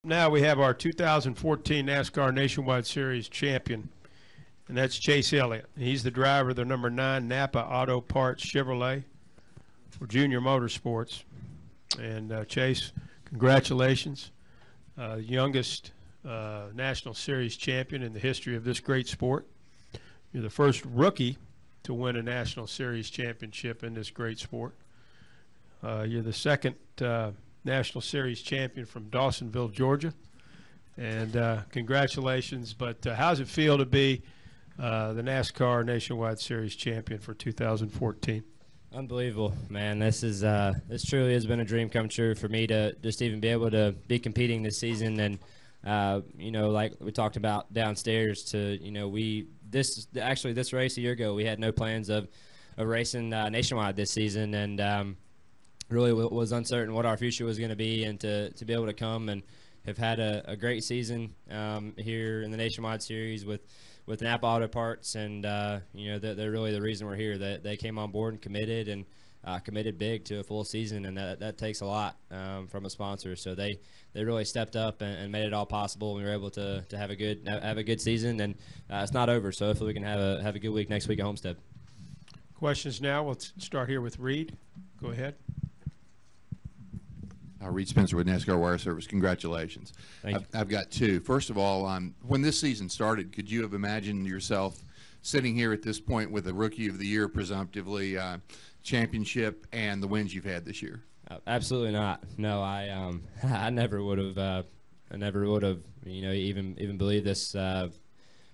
now we have our 2014 NASCAR Nationwide Series champion, and that's Chase Elliott. He's the driver of the number 9 Napa Auto Parts Chevrolet for Junior Motorsports. And Chase, congratulations. Youngest National Series champion in the history of this great sport. You're the first rookie to win a National Series championship in this great sport. You're the second National Series champion from Dawsonville, Georgia. And congratulations. But how's it feel to be the NASCAR Nationwide Series champion for 2014? Unbelievable, man. This truly has been a dream come true for me to just even be able to be competing this season. And you know, like we talked about downstairs, to this race a year ago, we had no plans of racing nationwide this season, and really was uncertain what our future was going to be, and to be able to come and have had a great season here in the Nationwide Series with Napa Auto Parts, and you know, they're really the reason we're here. That they came on board and committed big to a full season, and that takes a lot from a sponsor. So they really stepped up and made it all possible. We were able to have a good season, and it's not over. So hopefully we can have a good week next week at Homestead. Questions now. Let's start here with Reed. Go ahead. Reed Spencer with NASCAR Wire Service. Congratulations. I've got two. First of all, when this season started, could you have imagined yourself sitting here at this point with a Rookie of the Year, presumptively, championship, and the wins you've had this year? Absolutely not. No, I never would have. You know, even believed this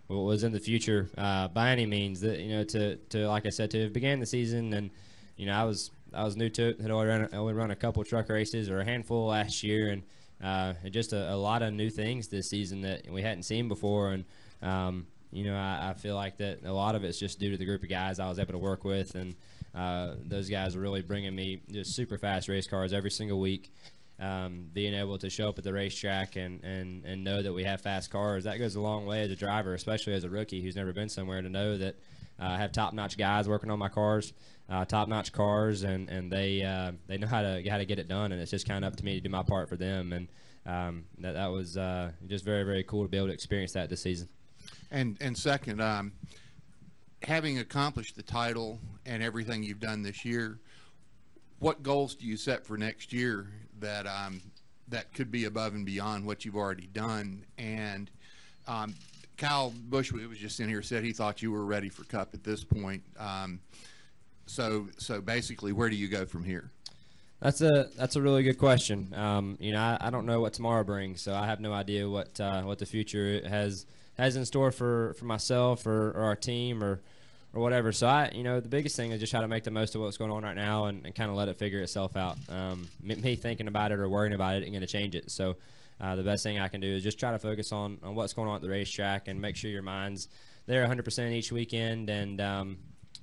was in the future by any means. That, you know, to like I said, to have began the season, and you know, I was new to it. Had only run a couple truck races, or a handful last year, and just a lot of new things this season that we hadn't seen before. And you know, I feel like that a lot of it's just due to the group of guys I was able to work with, and those guys are really bringing me just super fast race cars every single week. Being able to show up at the racetrack and know that we have fast cars, that goes a long way as a driver, especially as a rookie who's never been somewhere, to know that I have top-notch guys working on my cars, top-notch cars, and they know how to get it done, and it's just kind of up to me to do my part for them. And that was just very, very cool to be able to experience that this season. And second, having accomplished the title and everything you've done this year, what goals do you set for next year that that could be above and beyond what you've already done? And Kyle Busch, who was just in here, said he thought you were ready for Cup at this point. So basically, where do you go from here? That's a really good question. You know, I don't know what tomorrow brings, so I have no idea what the future has in store for myself or our team or whatever. So you know, the biggest thing is just how to make the most of what's going on right now, and kind of let it figure itself out. Me thinking about it or worrying about it ain't going to change it. So the best thing I can do is just try to focus on what's going on at the racetrack, and make sure your mind's there 100% each weekend. And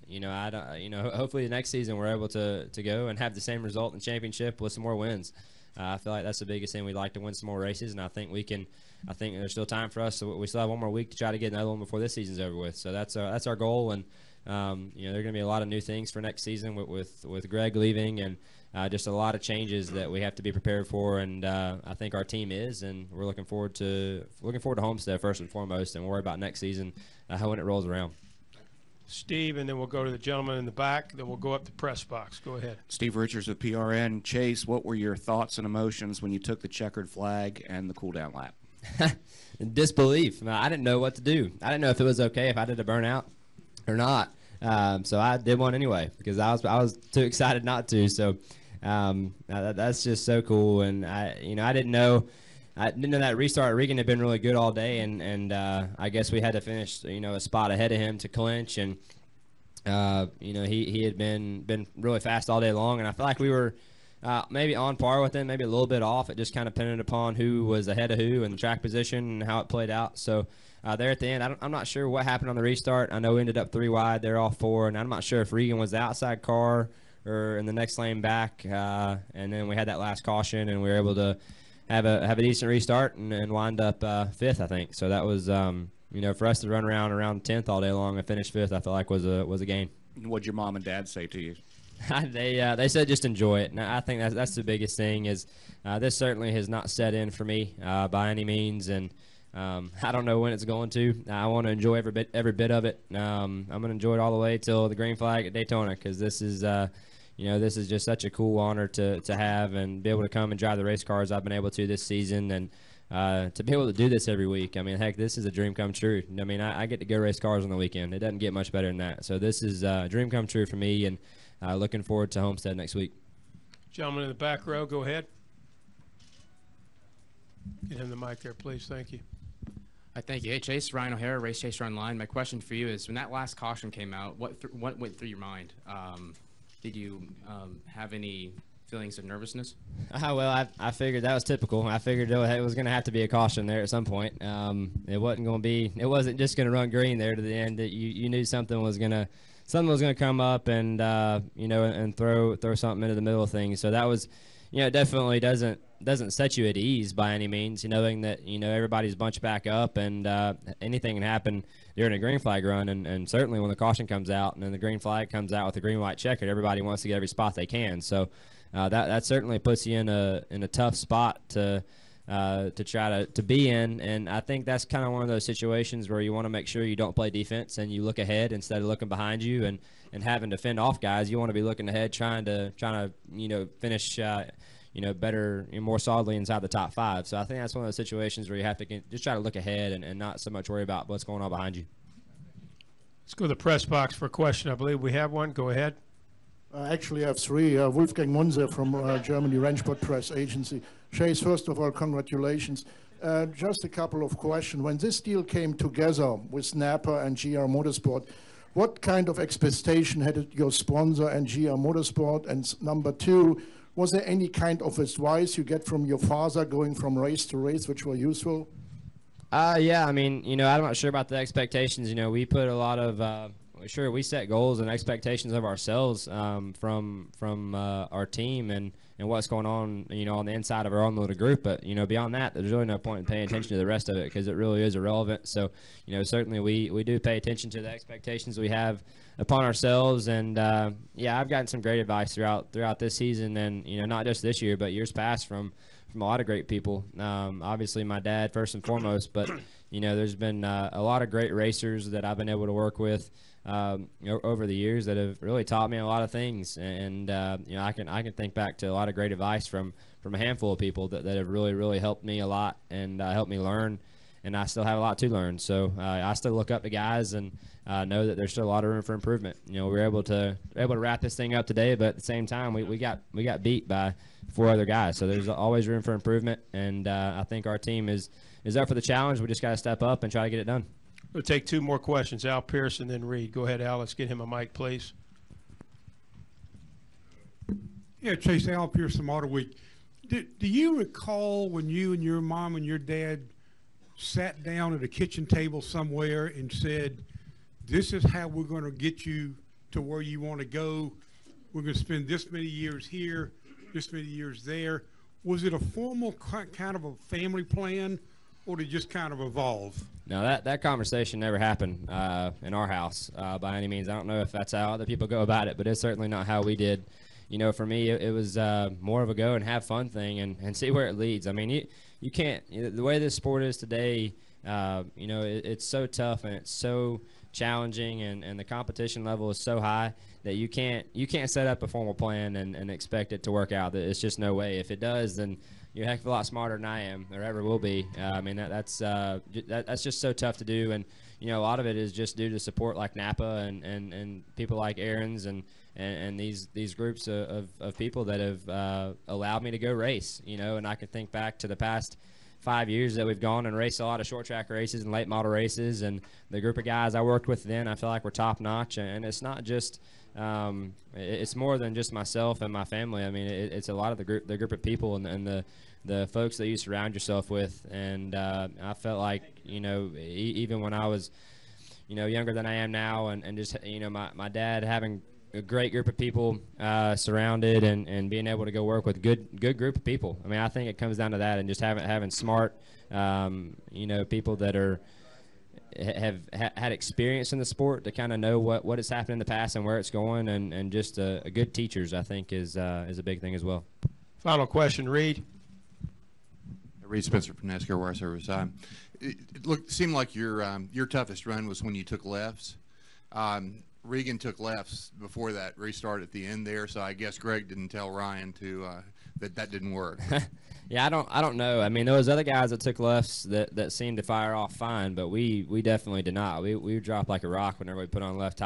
you know, hopefully the next season we're able to go and have the same result in the championship with some more wins. I feel like that's the biggest thing. We'd like to win some more races, and I think we can. I think there's still time for us, so we still have one more week to try to get another one before this season's over with. So that's our goal, and you know, there are going to be a lot of new things for next season with Greg leaving, and just a lot of changes that we have to be prepared for. And I think our team is, and we're looking forward to Homestead first and foremost, and worry about next season when it rolls around. Steve, and then we'll go to the gentleman in the back. Then we'll go up the press box. Go ahead. Steve Richards with PRN. Chase, what were your thoughts and emotions when you took the checkered flag and the cool-down lap? Disbelief. I didn't know what to do. I didn't know if it was okay if I did a burnout or not. So I did one anyway, because I was too excited not to. So that's just so cool. And I didn't know that restart. Regan had been really good all day, and I guess we had to finish, you know, a spot ahead of him to clinch. And you know, he had been really fast all day long, and I feel like we were maybe on par with him, maybe a little bit off. It just kind of depended upon who was ahead of who and the track position and how it played out. So there at the end, I'm not sure what happened on the restart. I know we ended up 3 wide. They're all 4, and I'm not sure if Regan was the outside car or in the next lane back. And then we had that last caution, and we were able to have a decent restart and wind up 5th, I think. So that was, you know, for us to run around 10th all day long and finish 5th, I feel like was a gain. What'd your mom and dad say to you? They said just enjoy it. And I think that's the biggest thing is this certainly has not set in for me by any means, and I don't know when it's going to. I want to enjoy every bit of it. I'm going to enjoy it all the way till the green flag at Daytona, because this is this is just such a cool honor to have and be able to come and drive the race cars I've been able to this season, and to be able to do this every week. I mean, heck, this is a dream come true. I mean, I get to go race cars on the weekend. It doesn't get much better than that. So this is a dream come true for me, and looking forward to Homestead next week. Gentleman in the back row, go ahead. Get him the mic there, please. Thank you. Thank you. Hey, Chase, Ryan O'Hara, Race Chaser Online. My question for you is, when that last caution came out, what went through your mind? Did you have any feelings of nervousness? Well, I figured that was typical. I figured it was going to have to be a caution there at some point. It wasn't just going to run green there to the end. That you knew something was going to come up and and throw something into the middle of things. So that was, it definitely doesn't set you at ease by any means, knowing that everybody's bunched back up and anything can happen during a green flag run, and certainly when the caution comes out and then the green flag comes out with the green white checkered, everybody wants to get every spot they can. So that certainly puts you in a tough spot to try to be in, and I think that's kind of one of those situations where you want to make sure you don't play defense and you look ahead instead of looking behind you and having to fend off guys. You want to be looking ahead, trying to finish better, more solidly inside the top 5. So I think that's one of those situations where you have to just try to look ahead and not so much worry about what's going on behind you. Let's go to the press box for a question. I believe we have one. Go ahead. Actually, I have 3. Wolfgang Munzer from Germany Rennsport Press Agency. Chase, first of all, congratulations. Just a couple of questions. When this deal came together with Napa and GR Motorsport, what kind of expectation had your sponsor and GR Motorsport? And number 2, was there any kind of advice you get from your father going from race to race, which were useful? Yeah, I mean, I'm not sure about the expectations. We put a lot of we set goals and expectations of ourselves from our team and what's going on, on the inside of our own little group. But, beyond that, there's really no point in paying attention to the rest of it because it really is irrelevant. So, certainly we do pay attention to the expectations we have upon ourselves. And, I've gotten some great advice throughout this season and, not just this year, but years past from a lot of great people. Obviously, my dad first and foremost, but, there's been a lot of great racers that I've been able to work with over the years that have really taught me a lot of things, and I can think back to a lot of great advice from a handful of people that have really helped me a lot and helped me learn, and I still have a lot to learn. So I still look up to guys and know that there's still a lot of room for improvement. We were able to wrap this thing up today, but at the same time we got beat by 4 other guys. So there's always room for improvement, and I think our team is up for the challenge. We just got to step up and try to get it done. We'll take 2 more questions. Al Pierce and then Reed. Go ahead, Al. Let's get him a mic, please. Yeah, Chase, Al Pierce from Auto Week. Do you recall when you and your mom and your dad sat down at a kitchen table somewhere and said, this is how we're going to get you to where you want to go? We're going to spend this many years here, this many years there. Was it a formal kind of a family plan, or did it just kind of evolve? No, that conversation never happened in our house by any means. I don't know if that's how other people go about it, but it's certainly not how we did. For me, it was more of a go and have fun thing and see where it leads. I mean, you can't, the way this sport is today, it's so tough and it's so challenging and the competition level is so high that you can't set up a formal plan and expect it to work out. It's just no way. If it does, then you're a heck of a lot smarter than I am or ever will be. I mean, that's just so tough to do. And, a lot of it is just due to support like Napa and people like Aaron's and these groups of people that have allowed me to go race, and I can think back to the past 5 years that we've gone and raced a lot of short track races and late model races, and the group of guys I worked with then, I feel like we're top notch. And it's not just it's more than just myself and my family. I mean, it's a lot of the group of people and the folks that you surround yourself with. And I felt like, even when I was, younger than I am now, and just, my dad having a great group of people surrounded and being able to go work with good group of people. I mean, I think it comes down to that, and just having smart, people that are had experience in the sport to kind of know what has happened in the past and where it's going, and just a good teachers, I think, is a big thing as well. Final question, Reed. Reed Spencer from NASCAR Wire Service. It seemed like your toughest run was when you took lefts. Regan took lefts before that restart at the end there, so I guess Greg didn't tell Ryan that didn't work. Yeah, I don't know. I mean, there was other guys that took lefts that seemed to fire off fine, but we definitely did not. We dropped like a rock whenever we put on left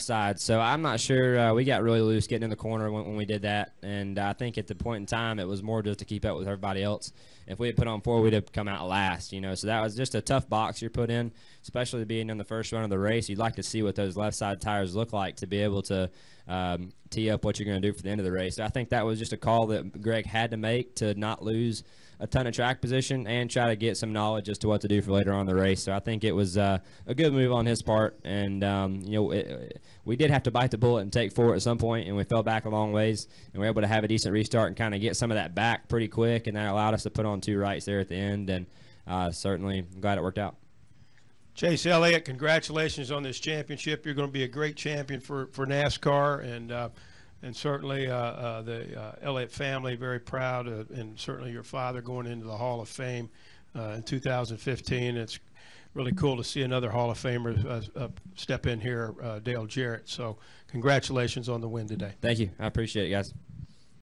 side. So I'm not sure. We got really loose getting in the corner when we did that, and I think at the point in time it was more just to keep up with everybody else. If we had put on 4, we'd have come out last, you know. So that was just a tough box you're put in, especially being in the first run of the race. You'd like to see what those left side tires look like to be able to tee up what you're going to do for the end of the race. So I think that was just a call that Greg had to make to not lose a ton of track position and try to get some knowledge as to what to do for later on in the race. So I think it was a good move on his part, and you know, we did have to bite the bullet and take 4 at some point, and we fell back a long ways, and we were able to have a decent restart and kind of get some of that back pretty quick, and that allowed us to put on 2 rights there at the end, and certainly glad it worked out. Chase Elliott, congratulations on this championship. You're going to be a great champion for NASCAR, and certainly the Elliott family very proud, and certainly your father going into the Hall of Fame in 2015. It's really cool to see another Hall of Famer step in here, Dale Jarrett. So congratulations on the win today. Thank you. I appreciate it, guys.